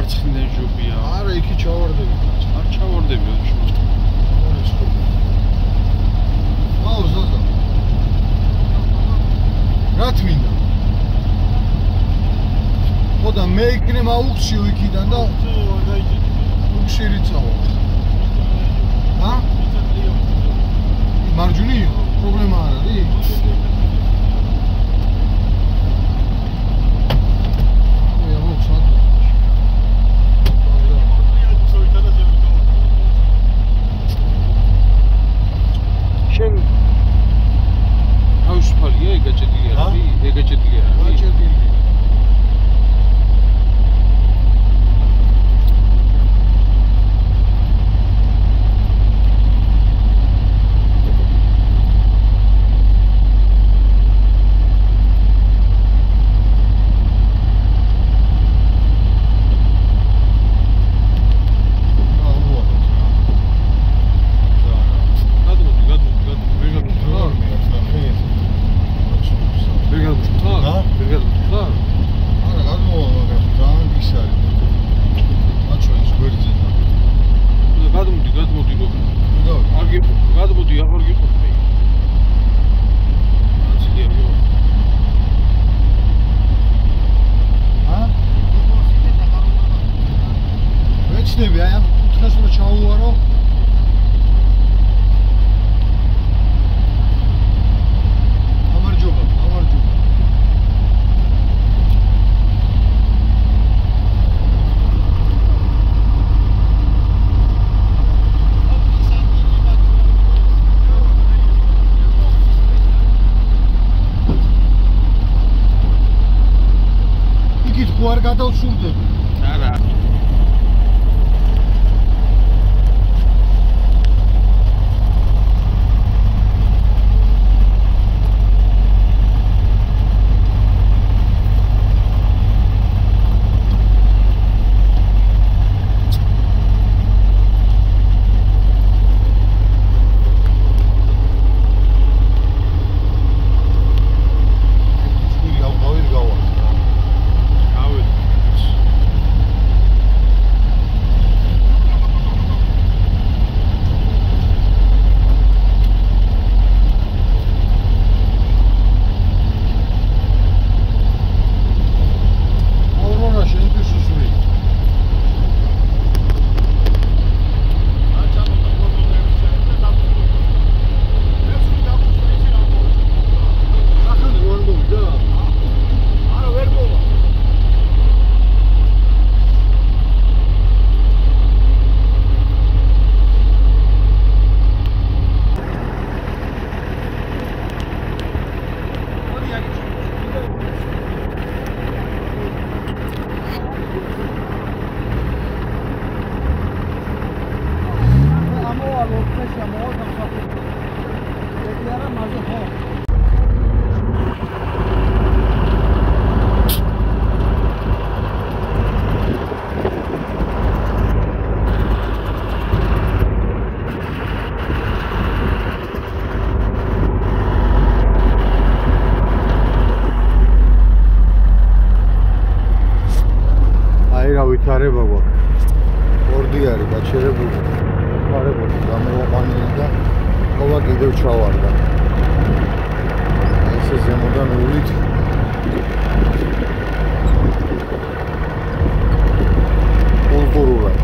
მარცხნიდან ჟუბია. არა, იქი ჩავარდები. არ ჩავარდები, აუ, ზაზა. რა თმინდა? ხოდა მე იქნებ აუქციო იქიდან და უქშირი წავა. ჰა? მარჯვნივ პრობლემა არ არის? შენ თავისუფალია, ეგაჭედილი არის? ეგაჭედილი არის? გაჭედილი. ვითარება გვაქვს. ორდი არის გაჩერებული. ვითარებული გამოვაყანილი და ყოლა კიდევ ჩავარდა. ესე ზემოდან ულით კულტურულად.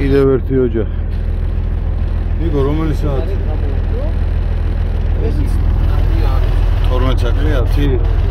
კიდევ ერთი ოჯახი. იგო რომელი საათი? ეს 12 საათი 10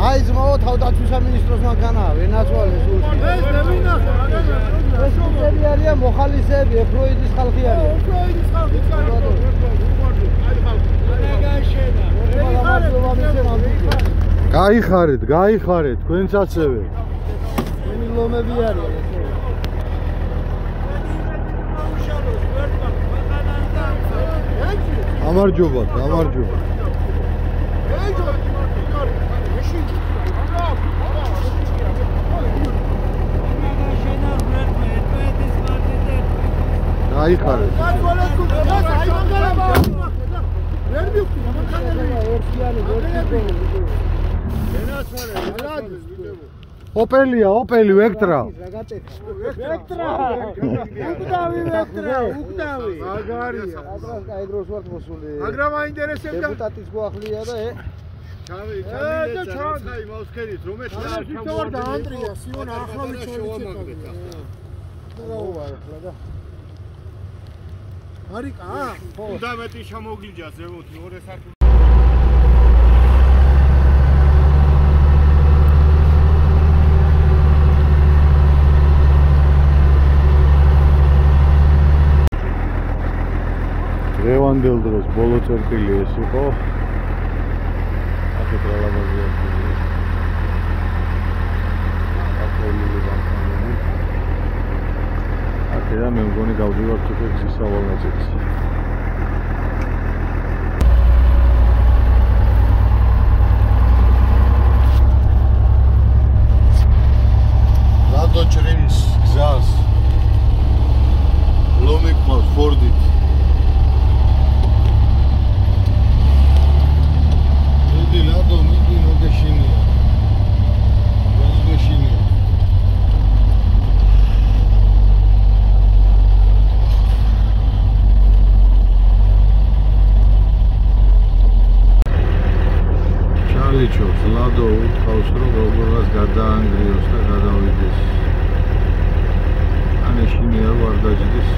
აი ძმაო თავდაცვის სამინისტროს მაგანაა ვენაცვალეს ეს არიან მოხალისეები ეფროიდის ხალხი არის გაიხარეთ თქვენც ასევე თქვენი ლომები არიან გამარჯობა გაიხარეთ ოპელი ვექტრა უკდავი აგარია აი დროს ვარ მოსული მაგრამ აინტერესებდა დეპუტატის მოახლია და ჩავი მოსკერით რომეთ და ანდრია სიონა ახლავე შევამაგრეთ არიკა ფუნდამენტი შემოგიჯა ზემოთი ორე სართული დღევანდელ დროს ბოლო წერტილი ეს იყო აქეთ რა ლაბაზია აქედან მე მგონი გავდივართ უკვე გზის სავალნაძეში რადო ჭრინის გზას ლომი ყავს ფორდით Lado no Gashini. Charlie Chops, Lado utqავს რომ როგორღაც გადაანგრიოს და გადავიდეს. ანეშინია ვარ დაჯდეს.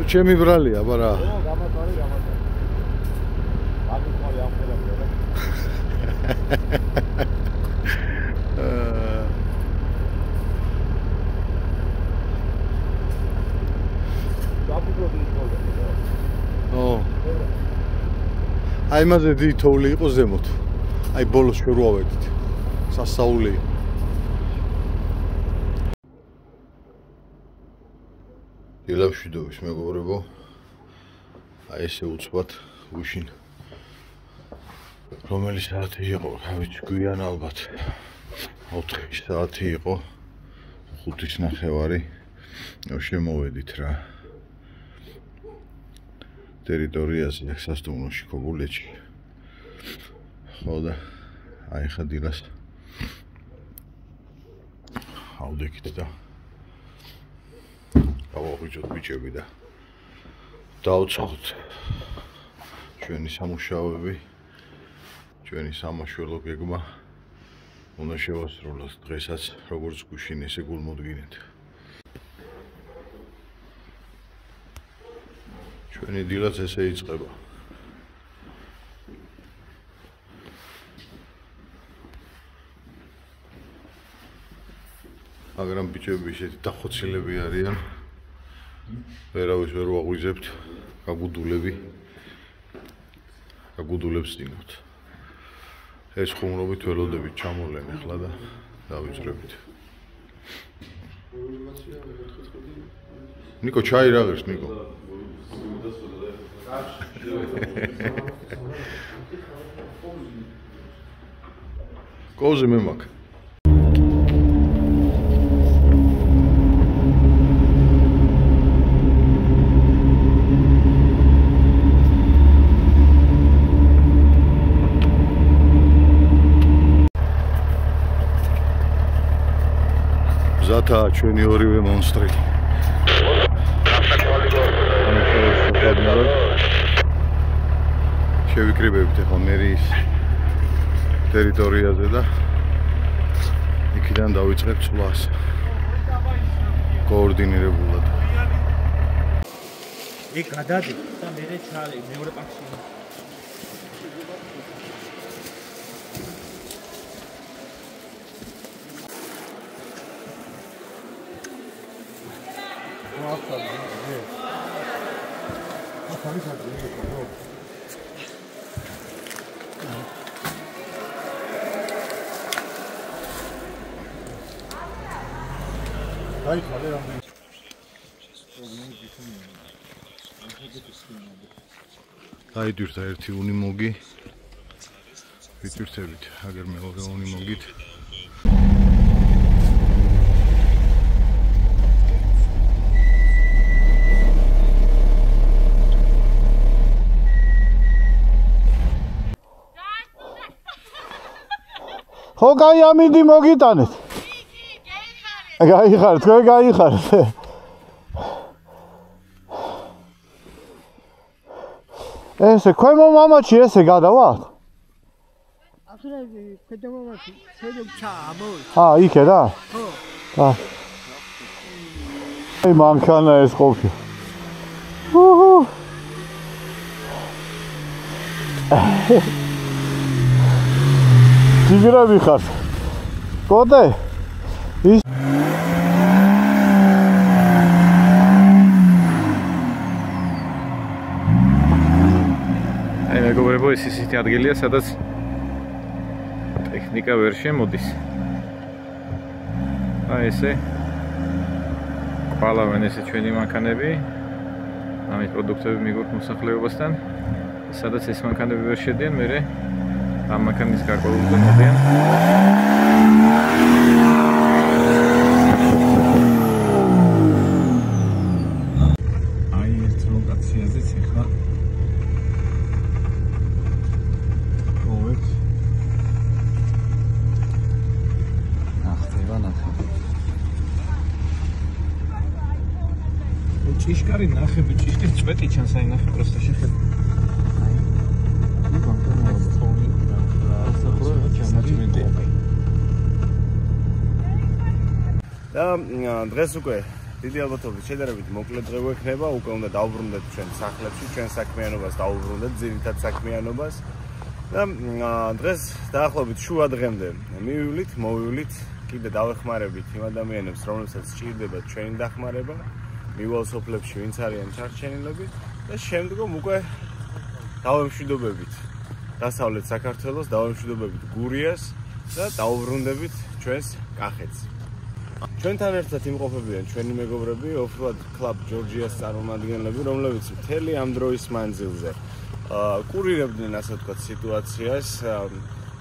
ჩემი ბრალია, აბარა. გამატარი. აქ ხარი ამხელა. აი მასე დითოვლი იყო ზემოთ. აი ბოლოს შე რო ავედით. სასაული. ილამშვიდობის მეგობრებო. აი ესე უცბად უშინ. რომელი საათი იყო? რა ვიცი, გვიან ალბათ. 4 საათი იყო. 5:30. შემოვედით რა. ტერიტორიაზე აქ სასტუმროში ქობულეთში. ხო და აი ხა დილას ავდექით და გავაღვიძოთ ბიჭები და დავწავთ ჩვენი სამუშაოები, ჩვენი სამაშველო გეგმა უნდა შევასრულოთ დღესაც როგორც გუშინ ესე გულმოდგინეთ. ჩვენი დილაც ესე იწყება. მაგრამ ბიჭები ისეთი დახოცილები არიან. ვერავის ვერ ვაღვიძებთ, გაგუდულებს დინოთ. ეს ხუმრობით ველოდებით ჩამოლენ ახლა და დავიძრებით. ნიკო, ჩაი რა ღირს, ნიკო? კოზე მე მაქვს. ზათა ჩვენი ორივე მონსტრი. შევიკრიბებთ ახლა მერის ტერიტორიაზე და იქიდან დავიწყებთ სვლას კოორდინირებულად. იქ გადადი და მე ჩალი მეორე პაკში. დაიდვირთა ერთი უნიმოგი. ვიტვირთებით, აგერ მეორე უნიმოგით. ხო, კაი, ამინდი მოგიტანეთ. გაიხარეთ, თქვენ გაიხარეთ. ესე ქვემო მამაჩი ესე გადავალთ? ახლა ქვედა მამაჩი, შეიძლება ჩამოვიდე. იქე რა? ხო. აი მანქანა ეს ყოფილი. ჯიგრები ხარ. კოდე? ის აი მეგობრებო, ეს ისეთი ადგილია, სადაც ტექნიკა ვერ შემოდის. აი ესე ყვალავენ ესე ჩვენი მანქანები, ამის პროდუქტები მიგურთ მოსახლეობასთან, სადაც ეს მანქანები ვერ შედიან, მერე ამ მანქანის გარკვეულზე მოდიან. აი ეს ლოკაციაზეც ახლა ჭიშკარი ნახები, ჭიშკრის წვეტი ჩანს, აი ნახე პროსტა შეხები. და დღეს უკვე დიდი ალბათობით შედარებით მოკლე დღე გვექნება, უკვე უნდა დავუბრუნდეთ ჩვენ სახლებში, ჩვენ საქმიანობას დავუბრუნდეთ, ძირითად საქმიანობას. და დღეს დაახლოებით შუა დღემდე მოვივლით, კიდე დავეხმარებით იმ ადამიანებს, რომლებსაც სჭირდებათ ჩვენი დახმარება. მივალ სოფლებში ვინც არიან ჩარჩენილები და შემდგომ უკვე დავემშვიდობებით დასავლეთ საქართველოს, დავემშვიდობებით გურიას და დავუბრუნდებით ჩვენს კახეთს. ჩვენთან ერთად იმყოფებიან ჩვენი მეგობრები, Off-Road Club Georgia-ს წარმომადგენლები, რომლებიც მთელი ამ დროის მანძილზე კურირებდნენ, ასე ვთქვათ, სიტუაციას,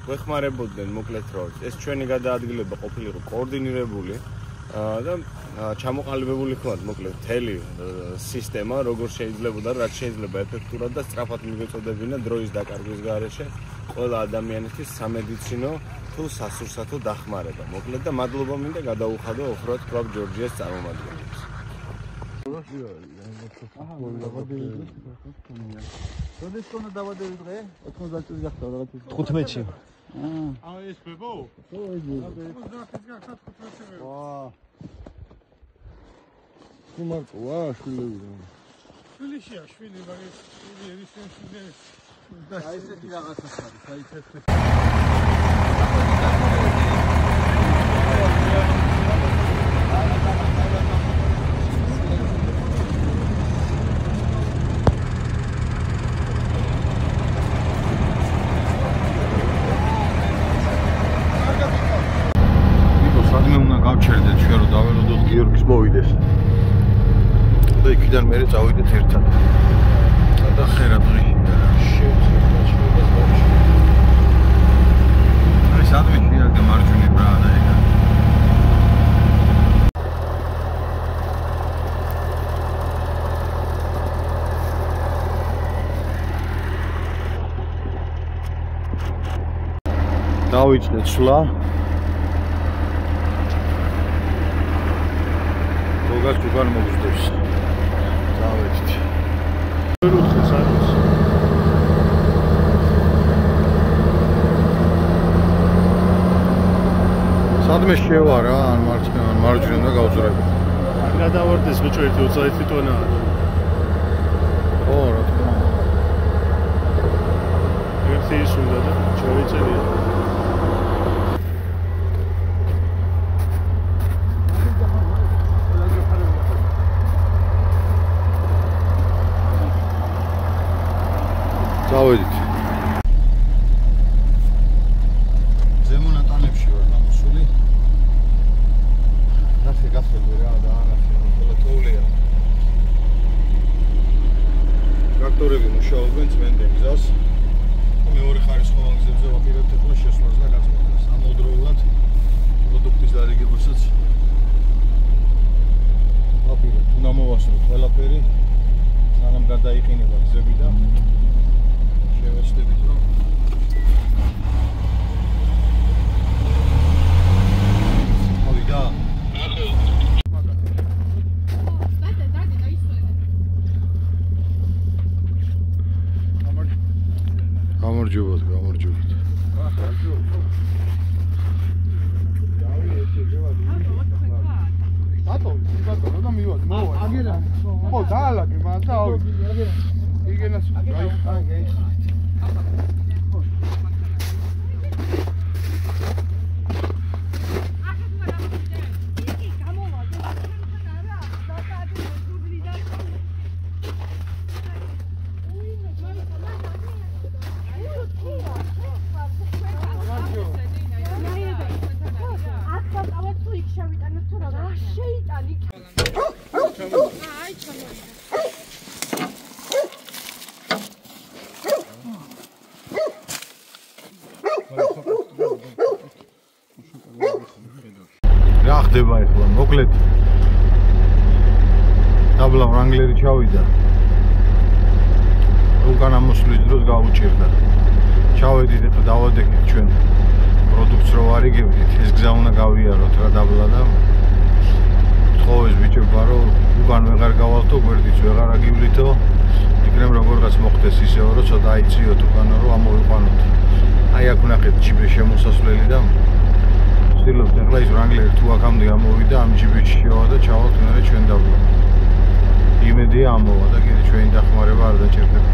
გვეხმარებოდნენ მოკლედ, რომ ეს ჩვენი გადაადგილება ყოფილიყო კოორდინირებული და ჩამოყალიბებული ხოთ მოკლედ მთელი სისტემა, როგორ შეიძლებოდა, რაც შეიძლება ეფექტურად და სწრაფად მიგეწოდებინა დროის დაკარგვის გარეშე ყველა ადამიანისთვის სამედიცინო თუ სასურსათო დახმარება. მოკლედ და მადლობა მინდა გადაუხადო Off-Road Club Georgia-ს წარმომადგენლებს. როდის კონა დავადები დღე? 90 წელი გახდა რაღაც 15-ში. ეს ბებო? ხო, ეს ბებო. 90 გახდა 15-ში. ვაა. მარტოა შვილები. შვილიშია, შვილი, მაგის შვილი ერისენში. აი ესეთი რაღაცა არის, აი ეს. გავჩერდეთ ჩვენ რომ დაველოდოთ გიორგის მოვიდეს და იქიდან მე წავიდეთ ერთად. და ხერად ღირდა რა. აი სადმე შეაგდა მარჯვენა ბრა და ეგა. დავიწყეთ სვლა. როგორ უკან მოგზდებს. დავეთით. სადმე შევარა ან მარჯვენა და გავწურები. გადავარდეს ბიჭო 1 ტონაა. ო, რა თქმა უნდა. ერთი ის უნდა და ჩავიწერია. დავედით. ზემო ნატანებში ვარ გამოსული. ნახე გახსოვდი რა და ანახე ყველა თოვლია. ტრაქტორები მუშაობენ წმენდნენ გზას. მეორე ხარისხოვან გზებზე ვაპირებთ ახლა შესვლას და გაწმენდას. ამავდროულად პროდუქტის დარიგებასაც ვაპირებთ. უნდა მოვასრულოთ ყველაფერი, სანამ გადაიყინება გზები და შევეცდებით რომ მოვიდა. გამარჯობათ. ბატონო და მივადი. მოვა. აგერა. ხო, დაალაგე მან და ავი. იგენას. აი. რა ხდება ახლა? მოკლედ დაბლა ვრანგლერი ჩავიდა. უკან ამოსვლის დროს გაუჭირდა. ჩავედით ახლა დავადექით ჩვენ პროდუქტს რო ვარიგებდით, ეს გზა უნდა გავიაროთ რა დაბლა და თხოვეს ბიჭებმა რომ უკან ვეღარ გავალთო, გვერდიც ვეღარ აგივლითო. იქნებ როგორღაც მოხდეს ისეო რომ ცოტა აიციოთ უკან რომ ამოვიყვანოთ. აი აქ ვნახეთ ჯიბე შემოსასვლელი და ვცდილობთ ახლა ის ვრანგლერი თუ აქამდე ამოვიდა, ამ ჯიბეში შევა და ჩავალთ მერე ჩვენ დაბლა. იმედია ამოვა და კიდე ჩვენი დახმარება არ დაჭირდება.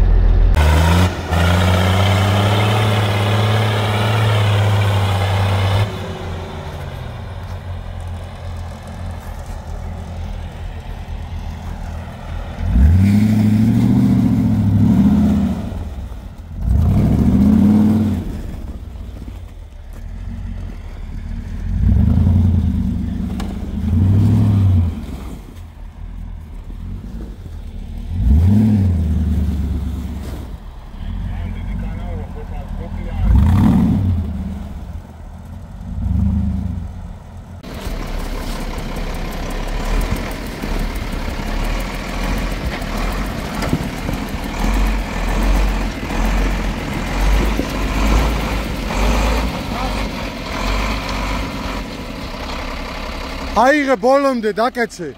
აიღე ბოლომდე დაკეცე.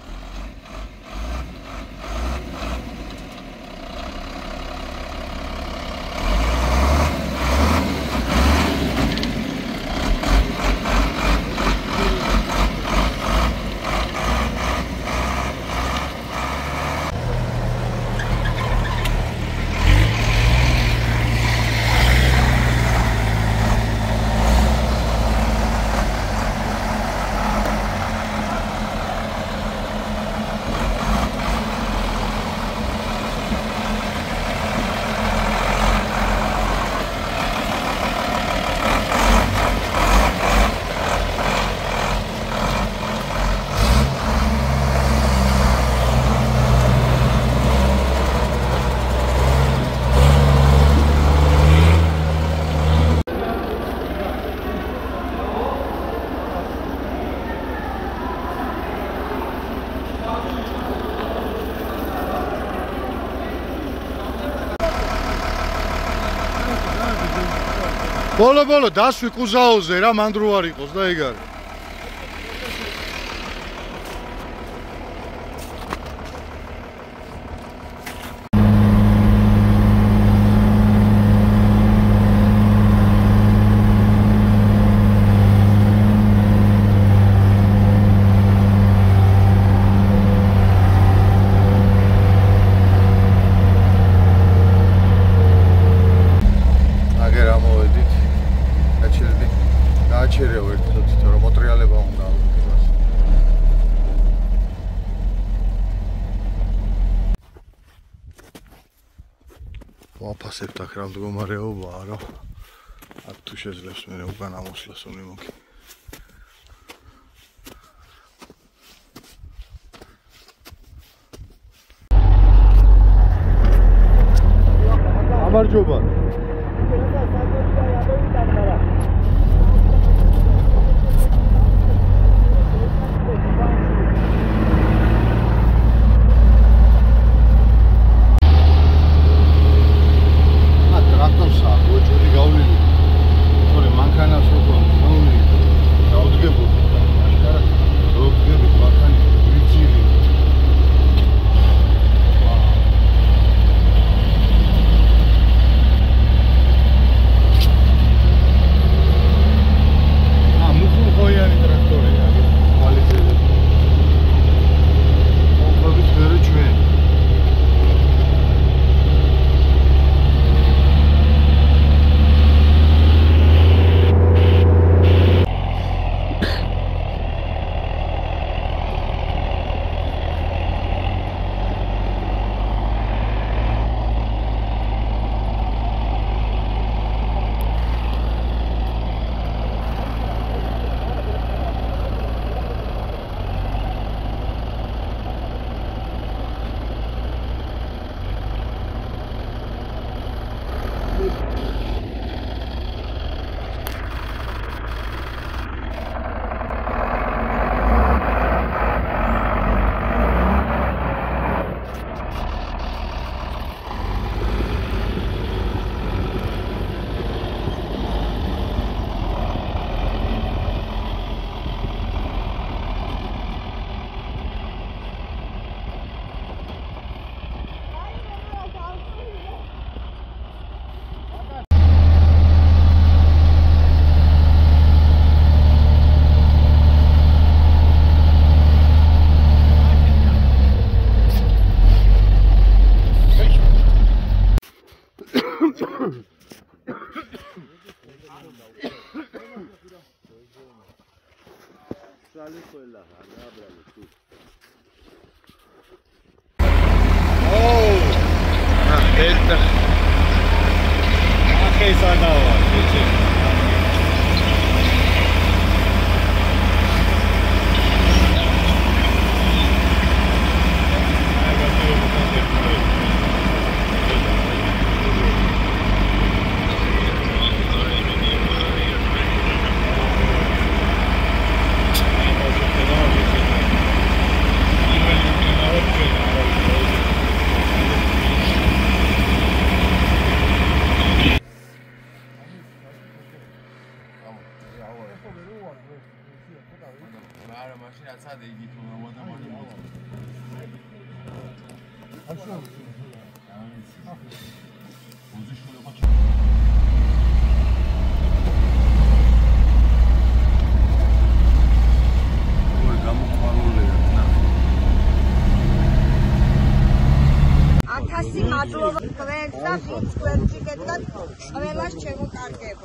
ბოლო დასვი კუზაოზე რა მანდრო არ იყოს და ეგ არის. ვაფასებთ აქ რა მდგომარეობაა რა. აქ თუ შეძლებს მე უკან ამოსვლას უნიმოქი. გამარჯობა.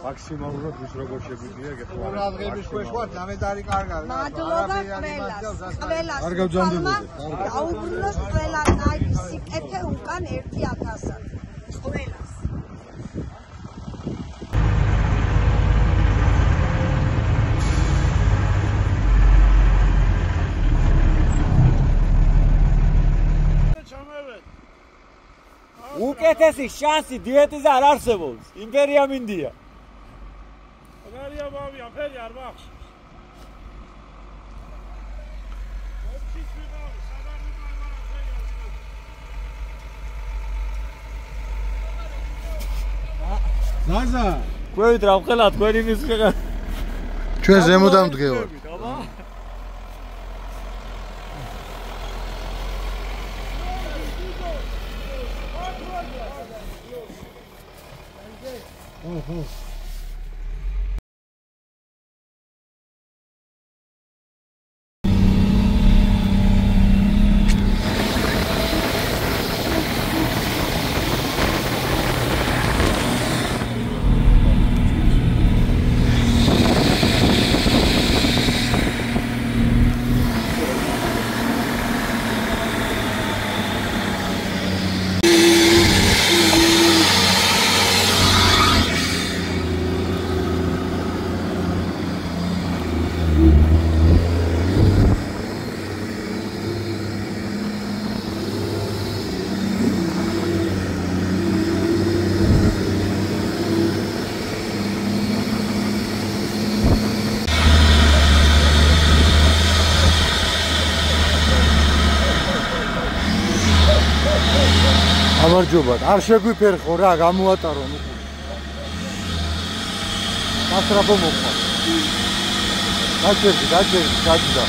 მაქსიმალურად ის როგორ შეგვიძლია გეტყვა. ყურადღების ქვეშ ვარ, ნამედარი კარგა. მადლობა ყველას. კარგად ჯანდობდეთ. დაუბრუნოს ყველა ნაიკსიკეთე უკან 1000-ად. ყველას. უკეთესი შანსი დიეტიზე არ არსებობს. იმპერია მინდია. Bavia, feri ar baxş. Zaza გვევით რა მხელა თქვენი მის ჩვენ ზემოთ ამდგევართ. გამარჯობა, არ შეგვიფერხო რა, გამოატარო ნუ. გასრაფო მოყვა. გაჩერდი, გაჩერდა.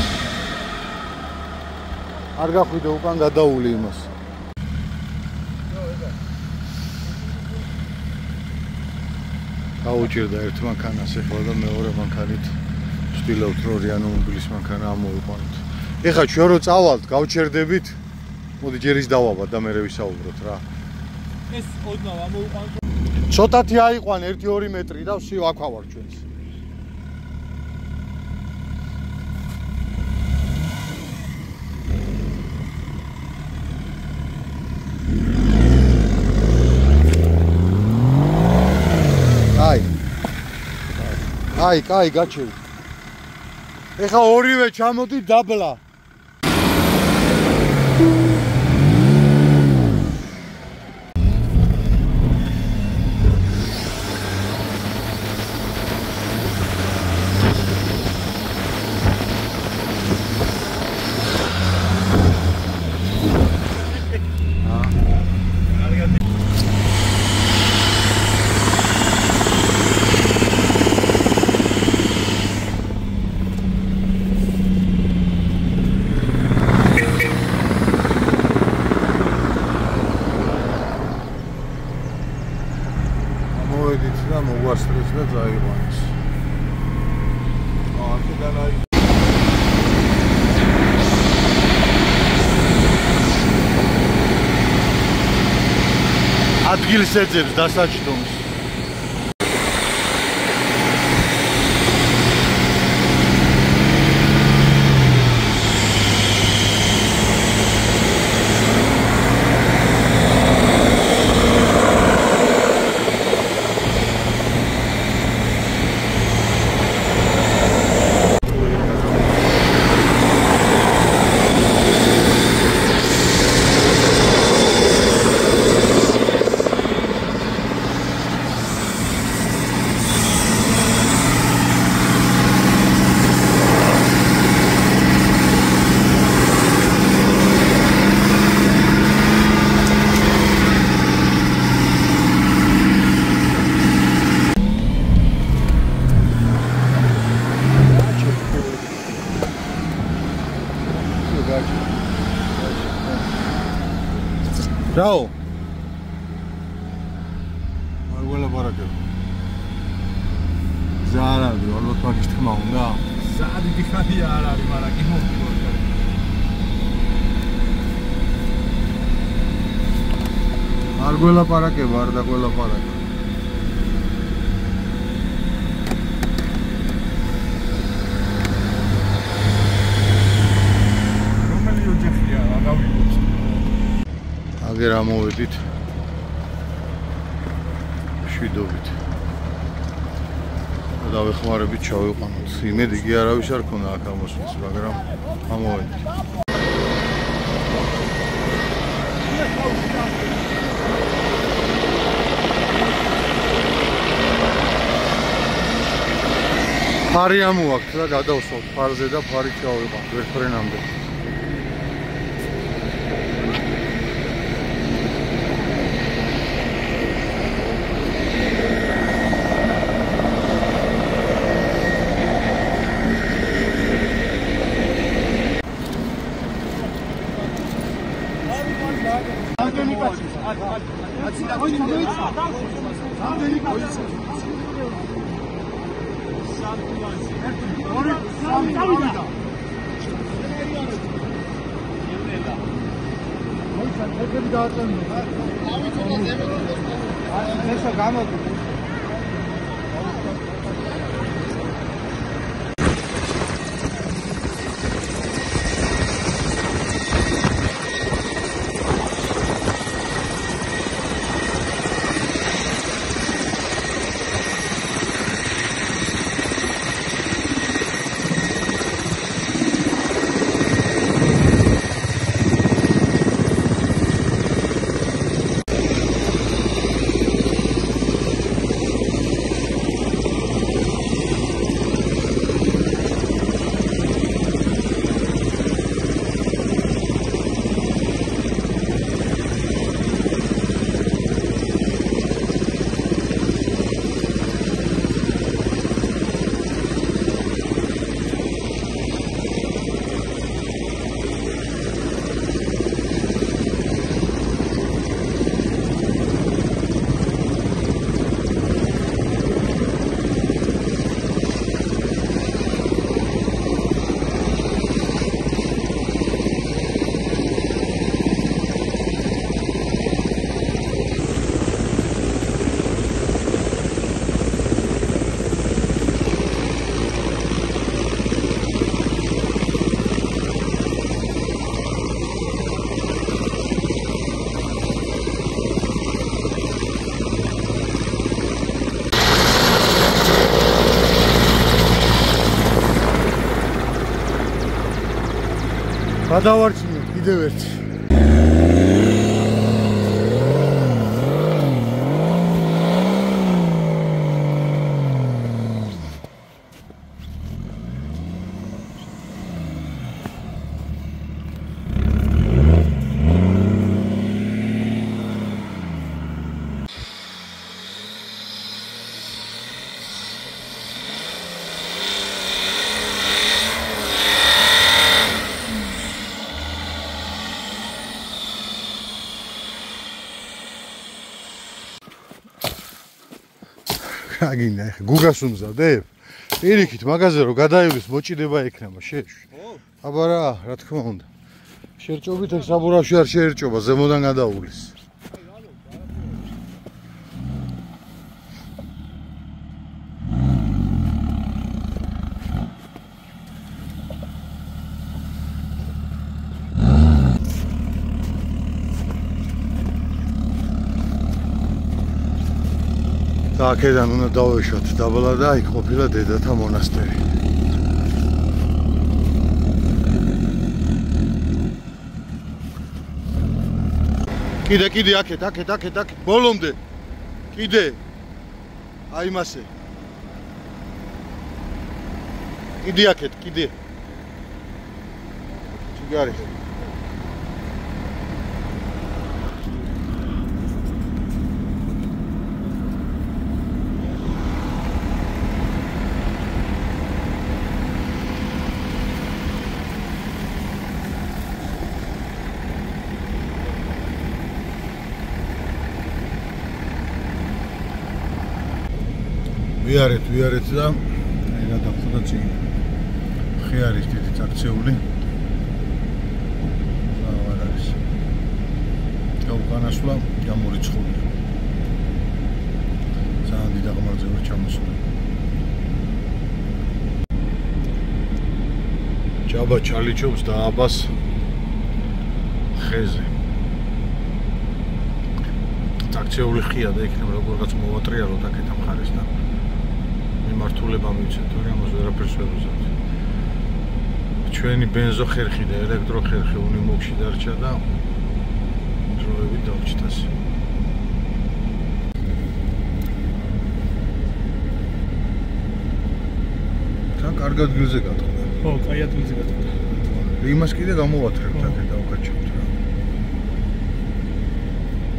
არ გახვიდე უკან გადაული იმას. გაუჭირდა ერთ მანქანას ეხლა და მეორე მანქანით ვცდილობთ რომ რიანო მობილის მანქანა ამოვიყვანოთ. ეხლა ჩვენ რო წავალთ, გავჩერდებით. მოდი ჯერ ის დავაბად და მერე ვისაუბროთ რა. ეს ოდნავ ამოვიყვანოთ. ცოტათი აიყვან 1-2 მეტრი და ვსიო აქ ავარ ჩვენს. აი, გაჩერდი. ეხლა ორივე ჩამოდი დაბლა. მოგვასწრეს და წაიყვანეს. აქედან აი ადგილს ეძებს დასაჯდომს. Ciao. Margola baraka. Zara, albat მაგის თქმა უნდა. სადი დიხარი არ არის, მაგრამ კი მომწონდა. არ გველაპარაკება, არ დაგველაპარაკა. რომელი ოჯახია, რა გავიგოთ. აგერ ამოვედით შვიდობით და დავეხმარებით ჩავიყვანოთ. იმედი კი არავის არ ქონდა აქ ამოსვლის, მაგრამ ამოვედით. ფარი ამოვაქვთ და გადავსვათ ფარზე და ფარი ჩავიყვანოთ ერთ ფრენამდე. გადავარჩინეთ კიდევ ერთი. აგინა ხა გუგას უმზადებ? პირიქით მაგაზე რომ გადაივლის მოჭიდება ექნება შეშვი. აბა რა თქმა უნდა. შერჭობით ეს საბურავში არ შეერჭობა, ზემოდან გადაუვლის. აქედან უნდა დავეშვათ დაბლა და იქ ყოფილა დედათა მონასტერი. კიდე აქეთ ბოლომდე. კიდე. აი მასე. კიდე აქეთ. ციგარი. ვიარეთ და აი გადავხვდა წინ. ხე არის დიდი წაქცეული. აღარ არის. გაუკანასვლა გამორიცხული. ძალიან დიდი აღმართზე ვარ ჩამოსული. ჯაბა ჩალიჩობს და აბას ხეზე. წაქცეული ხია და იქნება როგორღაც მოვატრიალოთ აქეთ ამ ხარეს და მართულება მივცეთ, თორე ამას ვერაფერს ვერ უზავთ. ჩვენი ბენზო ხერხი და ელექტრო ხერხი უნიმოგში დარჩა და დროებით დავჭით ასე. თან კარგ ადგილზე გატყდა. ხო, კაი ადგილზე გატყდა. იმას კიდე გამოვათრებთ აქეთ დავკაჩებთ რა.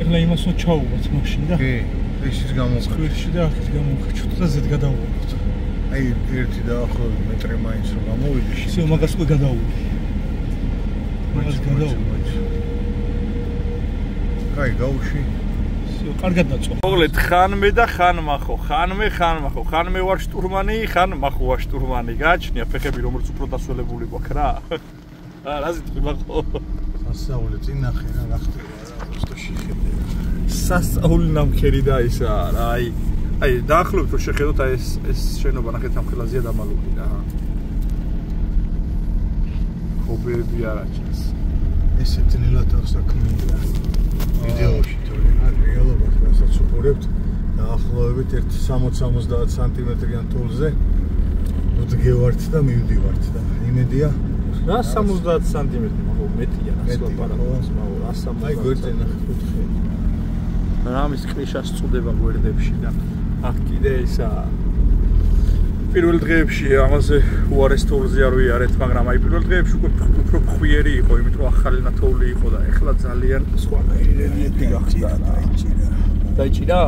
ეხლა იმას ჩაუვათ მაშინ და კი, ისიც გამოვკაჩ. სკვირში და აქეთ გამოვკაჩოთ და ზედ გადავუვათ. აი ერთი დაახლოებით მეტრი მაინც რომ გამოვიდი შე. ისე მაგას უკვე გადავუვი. მაგას გადავუვი. კაი, გაუში. კარგად დაწვა. მოგლეთ ხანმე და ხანმახო, ხანმე, ხანმე ვარ შტურმანი, ხანმახო ვარ შტურმანი. გააჩნია ფეხები რომელიც უფრო დასველებული გვაქვს რა. რა ზიტყვი მახო. სასწაული წინახე რა გახდება რა, უბრალოდ შეხედე. სასწაული ნამქერი და ისა რა, აი დაახლოებით რომ შეხედოთ აი ეს შენობა ნახეთ ამ ხელაზეა დამალული რა. ხობეები არ აჩენს. ესე ძნელად აღსაქმეა. ვიდეოში თორე რეალობად რასაც უყურებთ დაახლოებით 1-60 სანტიმეტრიან თულზე ვდგევართ და მივდივართ და იმედია რა 70 სანტიმეტრი მაგო მეტია რა ლაპარაკობს მაგო რა 70 აი გვერდზე ნახე კუთხე რამის კრიშას წუდება გვერდებში და აქ კიდე ისა პირველ დღეებში ამაზე უარეს თოვლზე არ ვიარეთ მაგრამ აი პირველ დღეებში უფრო ხვიერი იყო იმით რომ ახალი ნათოვლი იყო და ეხლა ძალიან სხვანაირი გახდა დაიჭირა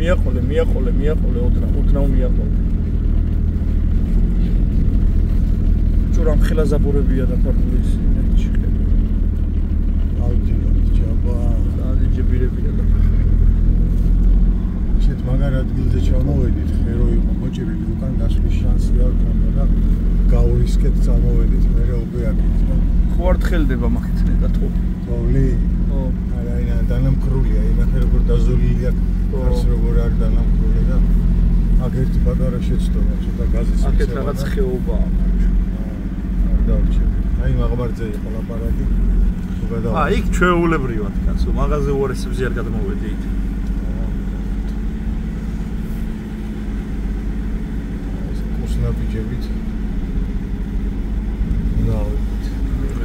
მიაყოლე ოდნავ მიაყოლე ჯურამ ხილაზაბურებია დაფარული ისინი აუდიო ჯაბა დაიჯებირებია და შეთ მაგარ ადგილზე ჩამოვედით ხერო იყო მოჭრილი უკან გასვლის შანსი არ ქონდა და გაურისკეთ წამოვედით მერე უბეაკით და ხო არ თხელდება მაგით ნეტა თოვლი ხო არა ინა დანამქრულია ინახე როგორ დაზოლილი აქვს არც როგორ არ დანამქრული და აქ ერთი პატარა შეცდომა ცოტა გაზის აქეთ რაღაც ხეობაა არ დავჭირე აი მაღბარძე იყო ლაპარაკი იქ ჩვეულებრივად კაცო მაღაზე უარესებზე არ გადმოვედით ნაბიჯებით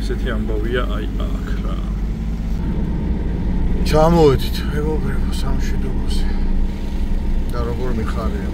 ესეთი ამბავია აი აქ რა ჩამოვედით მეგობრებო სამშვიდობოზე და როგორ მიხარია